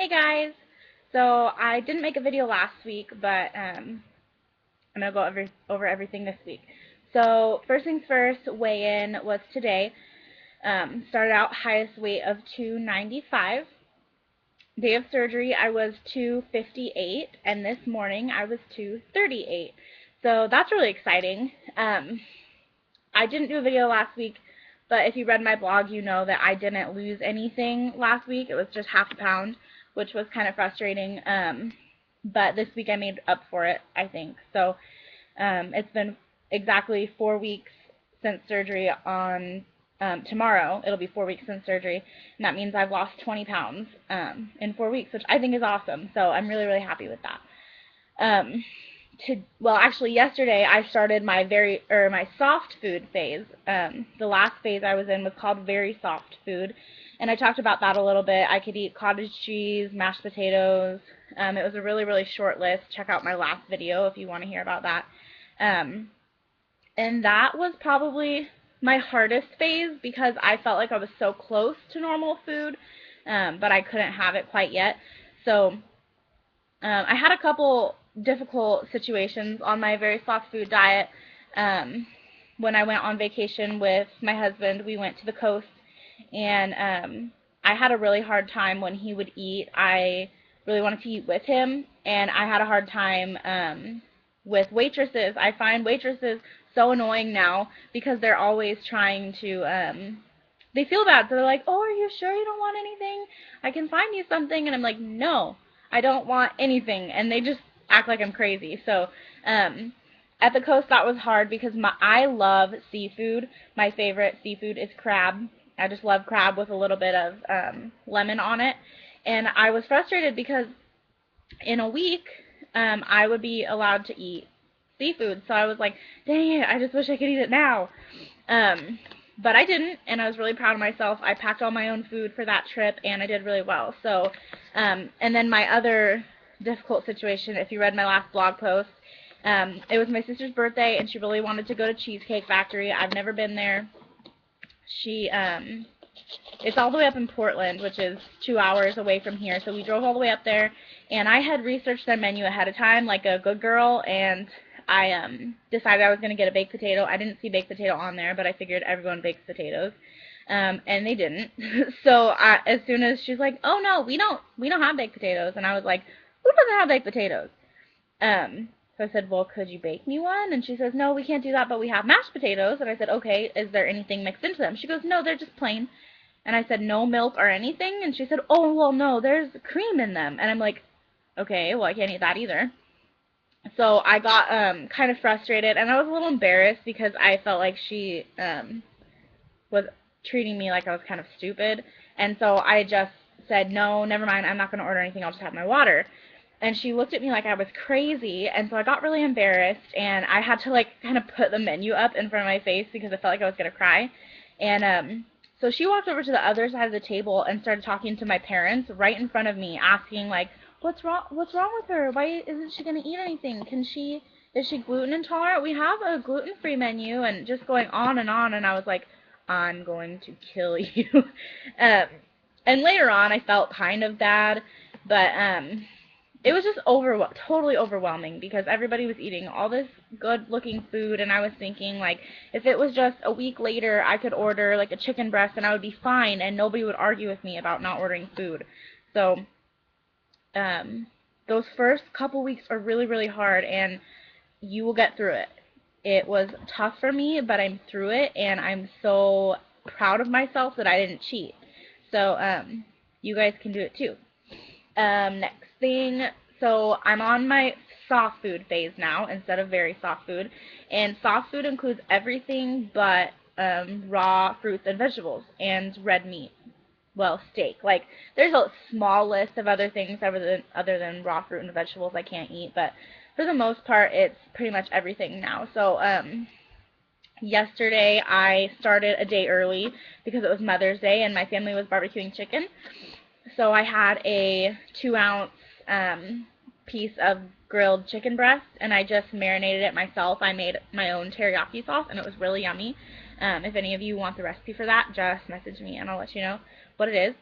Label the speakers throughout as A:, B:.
A: Hey guys! So I didn't make a video last week, but I'm gonna go over everything this week. So first things first, weigh-in was today. Started out highest weight of 295. Day of surgery I was 258, and this morning I was 238. So that's really exciting. I didn't do a video last week, but if you read my blog, you know that I didn't lose anything last week. It was just half a pound, which was kind of frustrating. But this week I made up for it, I think. So it's been exactly 4 weeks since surgery on tomorrow. It'll be 4 weeks since surgery, and that means I've lost 20 pounds in 4 weeks, which I think is awesome. So I'm really, really happy with that. Well, actually, yesterday I started my soft food phase. The last phase I was in was called very soft food, and I talked about that a little bit. I could eat cottage cheese, mashed potatoes. It was a really, really short list. Check out my last video if you want to hear about that. And that was probably my hardest phase because I felt like I was so close to normal food, but I couldn't have it quite yet. So I had a couple difficult situations on my very soft food diet. When I went on vacation with my husband, we went to the coast, and I had a really hard time when he would eat. I really wanted to eat with him, and I had a hard time with waitresses. I find waitresses so annoying now because they're always trying to they feel bad. So they're like, "Oh, are you sure you don't want anything? I can find you something." And I'm like, "No, I don't want anything." And they just act like I'm crazy. So at the coast, that was hard because I love seafood. My favorite seafood is crab. I just love crab with a little bit of lemon on it. And I was frustrated because in a week, I would be allowed to eat seafood. So I was like, dang it, I just wish I could eat it now. But I didn't, and I was really proud of myself. I packed all my own food for that trip, and I did really well. So, and then my other difficult situation, if you read my last blog post, it was my sister's birthday, and she really wanted to go to Cheesecake Factory. I've never been there. It's all the way up in Portland, which is 2 hours away from here. So we drove all the way up there, and I had researched their menu ahead of time like a good girl, and I decided I was going to get a baked potato. I didn't see baked potato on there, but I figured everyone bakes potatoes, and they didn't. So as soon as she's like, "Oh no, we don't have baked potatoes," and I was like, "Who doesn't have baked potatoes?" So I said, "Well, could you bake me one?" And she says, "No, we can't do that, but we have mashed potatoes." And I said, "Okay, is there anything mixed into them?" She goes, "No, they're just plain." And I said, "No milk or anything?" And she said, "Oh, well, no, there's cream in them." And I'm like, "Okay, well, I can't eat that either." So I got kind of frustrated, and I was a little embarrassed because I felt like she was treating me like I was kind of stupid. And so I just said, "No, never mind, I'm not going to order anything, I'll just have my water." And she looked at me like I was crazy, and so I got really embarrassed, and I had to like kind of put the menu up in front of my face because I felt like I was going to cry. And so she walked over to the other side of the table and started talking to my parents right in front of me, asking like, "What's wrong? What's wrong with her? Why isn't she going to eat anything? Is she gluten intolerant? We have a gluten-free menu," and just going on and on. And I was like, "I'm going to kill you." um, and later on, I felt kind of bad, but it was just totally overwhelming because everybody was eating all this good-looking food, and I was thinking, like, if it was just a week later, I could order, like, a chicken breast, and I would be fine, and nobody would argue with me about not ordering food. So, those first couple weeks are really, really hard, and you will get through it. It was tough for me, but I'm through it, and I'm so proud of myself that I didn't cheat. So, you guys can do it too. Next thing, so I'm on my soft food phase now instead of very soft food, and soft food includes everything but raw fruits and vegetables and red meat. Well, steak. Like, there's a small list of other things other than raw fruit and vegetables I can't eat, but for the most part, it's pretty much everything now. So, yesterday I started a day early because it was Mother's Day and my family was barbecuing chicken. So I had a 2-ounce piece of grilled chicken breast, and I just marinated it myself. I made my own teriyaki sauce, and it was really yummy. If any of you want the recipe for that, just message me, and I'll let you know what it is.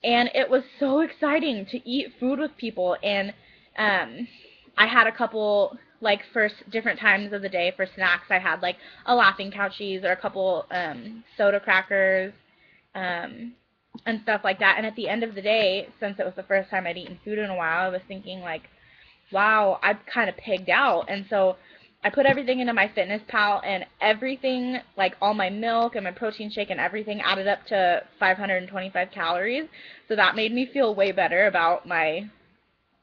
A: And it was so exciting to eat food with people. And I had a couple, like, for different times of the day for snacks. I had, like, a Laughing Cow cheese or a couple soda crackers and stuff like that. And at the end of the day, since it was the first time I'd eaten food in a while, I was thinking, like, wow, I've kind of pigged out. And so I put everything into MyFitnessPal, and everything, like all my milk and my protein shake and everything, added up to 525 calories. So that made me feel way better about my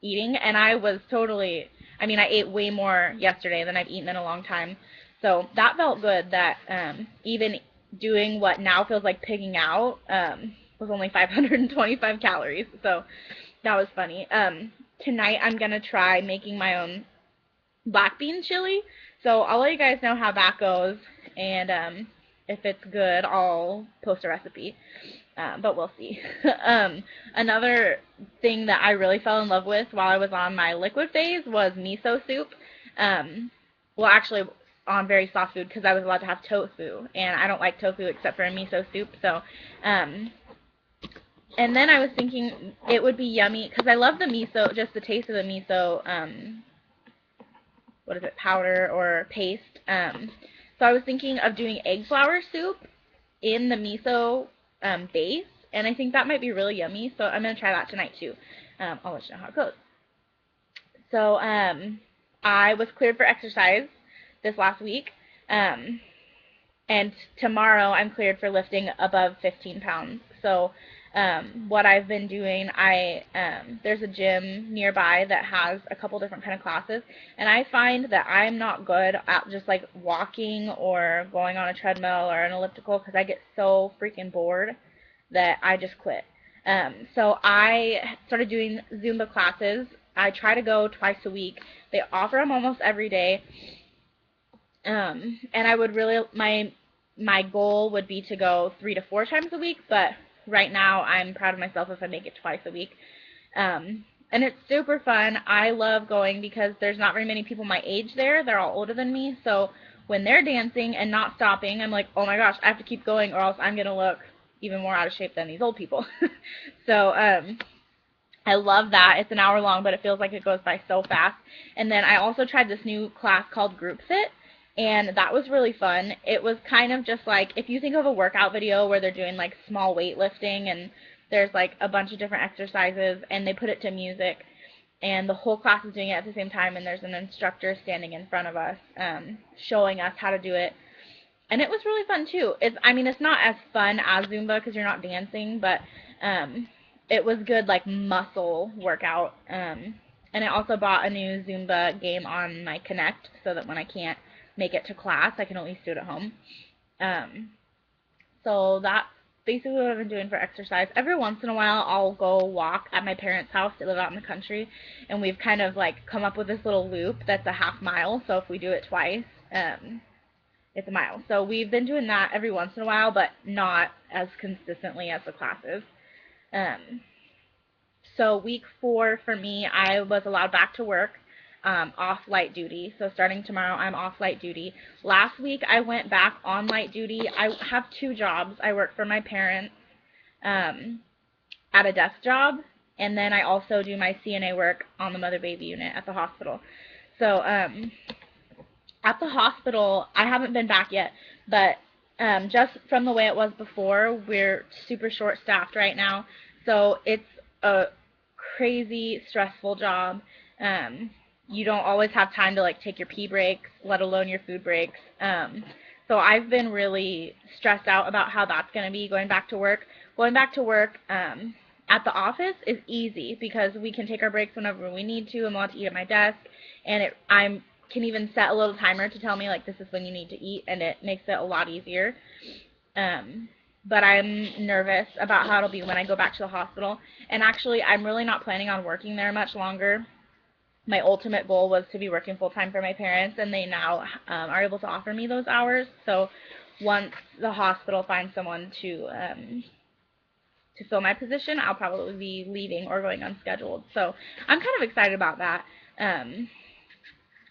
A: eating. And I was totally, I mean, I ate way more yesterday than I've eaten in a long time. So that felt good, that even doing what now feels like pigging out was only 525 calories. So that was funny. Tonight I'm going to try making my own black bean chili. So I'll let you guys know how that goes, and if it's good, I'll post a recipe. But we'll see. Another thing that I really fell in love with while I was on my liquid phase was miso soup. Well, actually, on very soft food, because I was allowed to have tofu, and I don't like tofu except for a miso soup. So, and then I was thinking it would be yummy, because I love the miso, just the taste of the miso, what is it, powder or paste. So I was thinking of doing egg flour soup in the miso base, and I think that might be really yummy, so I'm going to try that tonight too. I'll let you know how it goes. So I was cleared for exercise this last week, and tomorrow I'm cleared for lifting above 15 pounds. So what I've been doing, there's a gym nearby that has a couple different kind of classes, and I find that I'm not good at just like walking or going on a treadmill or an elliptical, because I get so freaking bored that I just quit. So I started doing Zumba classes. I try to go twice a week. They offer them almost every day, and I would really, my goal would be to go 3 to 4 times a week, but right now I'm proud of myself if I make it twice a week. And it's super fun. I love going because there's not very many people my age there. They're all older than me, so when they're dancing and not stopping, I'm like, oh my gosh, I have to keep going or else I'm going to look even more out of shape than these old people. So I love that. It's an hour long, but it feels like it goes by so fast. And then I also tried this new class called Group Fit, and that was really fun. It was kind of just like, if you think of a workout video where they're doing like small weightlifting and there's like a bunch of different exercises and they put it to music, and the whole class is doing it at the same time, and there's an instructor standing in front of us showing us how to do it. And it was really fun too. I mean, it's not as fun as Zumba because you're not dancing, but it was good, like, muscle workout. And I also bought a new Zumba game on my Kinect so that when I can't make it to class, I can at least do it at home. So that's basically what I've been doing for exercise. Every once in a while, I'll go walk at my parents' house. They live out in the country, and we've kind of, like, come up with this little loop that's a half mile, so if we do it twice, it's a mile. So we've been doing that every once in a while, but not as consistently as the classes. So week 4 for me, I was allowed back to work, off light duty. So starting tomorrow, I'm off light duty. Last week, I went back on light duty. I have 2 jobs. I work for my parents at a desk job, and then I also do my CNA work on the mother-baby unit at the hospital. So at the hospital, I haven't been back yet, but just from the way it was before, we're super short-staffed right now, so it's a crazy, stressful job. You don't always have time to, like, take your pee breaks, let alone your food breaks. So I've been really stressed out about how that's going to be going back to work. Going back to work at the office is easy because we can take our breaks whenever we need to. I'm allowed to eat at my desk, and I can even set a little timer to tell me, like, this is when you need to eat, and it makes it a lot easier. But I'm nervous about how it'll be when I go back to the hospital. And actually, I'm really not planning on working there much longer. My ultimate goal was to be working full-time for my parents, and they now are able to offer me those hours. So once the hospital finds someone to fill my position, I'll probably be leaving or going unscheduled. So I'm kind of excited about that.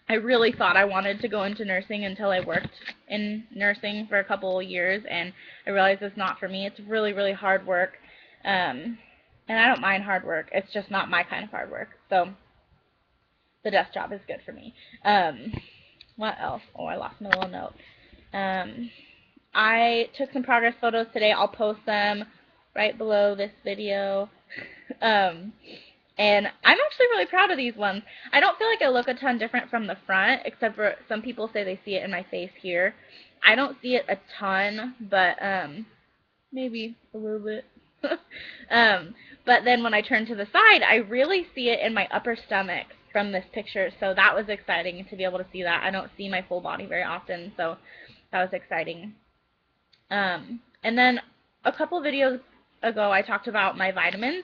A: I really thought I wanted to go into nursing until I worked in nursing for a couple of years, and I realized it's not for me. It's really, really hard work. And I don't mind hard work. It's just not my kind of hard work. So the desk job is good for me. What else? Oh, I lost my little note. I took some progress photos today. I'll post them right below this video. And I'm actually really proud of these ones. I don't feel like I look a ton different from the front, except for some people say they see it in my face here. I don't see it a ton, but maybe a little bit. But then when I turn to the side, I really see it in my upper stomach from this picture, so that was exciting to be able to see that. I don't see my full body very often, so that was exciting. And then a couple videos ago, I talked about my vitamins,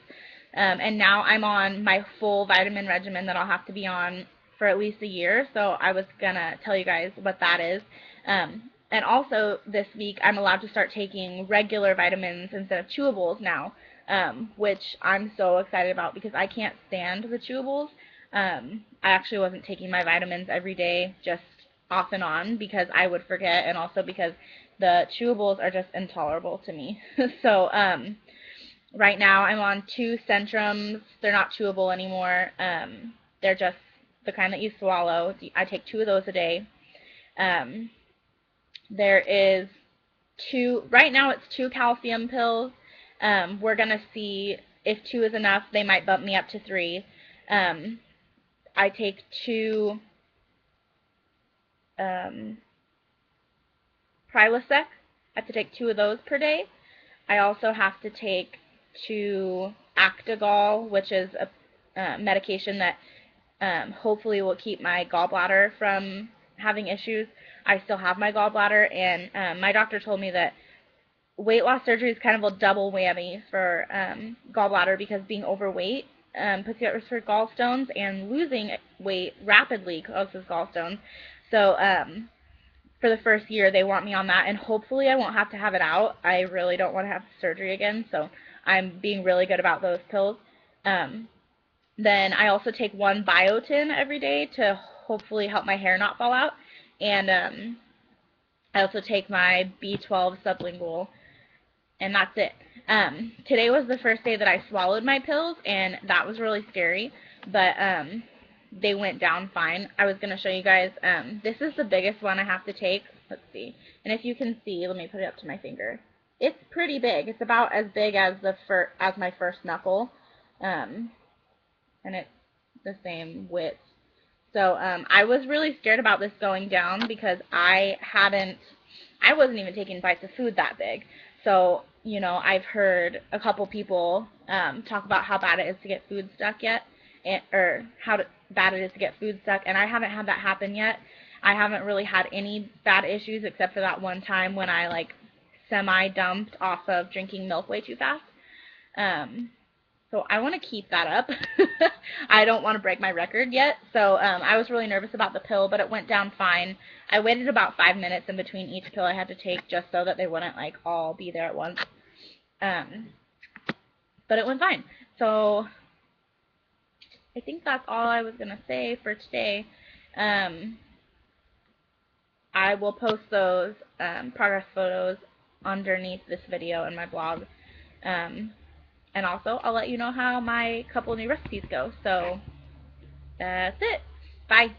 A: and now I'm on my full vitamin regimen that I'll have to be on for at least a year, so I was going to tell you guys what that is. And also this week, I'm allowed to start taking regular vitamins instead of chewables now, which I'm so excited about because I can't stand the chewables. I actually wasn't taking my vitamins every day, just off and on, because I would forget, and also because the chewables are just intolerable to me. So right now I'm on 2 Centrums. They're not chewable anymore. They're just the kind that you swallow. I take 2 of those a day. There is 2, right now it's 2 calcium pills. We're going to see if 2 is enough. They might bump me up to 3. I take 2 Prilosec. I have to take 2 of those per day. I also have to take 2 Actigol, which is a medication that hopefully will keep my gallbladder from having issues. I still have my gallbladder, and my doctor told me that weight loss surgery is kind of a double whammy for gallbladder, because being overweight puts you at risk for gallstones, and losing weight rapidly causes gallstones. So for the first year, they want me on that, and hopefully I won't have to have it out. I really don't want to have surgery again, so I'm being really good about those pills. Then I also take 1 biotin every day to hopefully help my hair not fall out. And I also take my B12 sublingual, and that's it. Today was the first day that I swallowed my pills, and that was really scary, but they went down fine. I was going to show you guys. This is the biggest one I have to take. Let's see. And if you can see, let me put it up to my finger. It's pretty big. It's about as big as my first knuckle, and it's the same width. So I was really scared about this going down because I wasn't even taking bites of food that big. So, you know, I've heard a couple people talk about how bad it is to get food stuck or bad it is to get food stuck, and I haven't had that happen yet. I haven't really had any bad issues except for that one time when I like semi-dumped off of drinking milk way too fast. So I want to keep that up. I don't want to break my record yet. So I was really nervous about the pill, but it went down fine. I waited about 5 minutes in between each pill I had to take just so that they wouldn't like all be there at once. But it went fine. So I think that's all I was going to say for today. I will post those progress photos underneath this video in my blog. And also, I'll let you know how my couple new recipes go. So, that's it. Bye.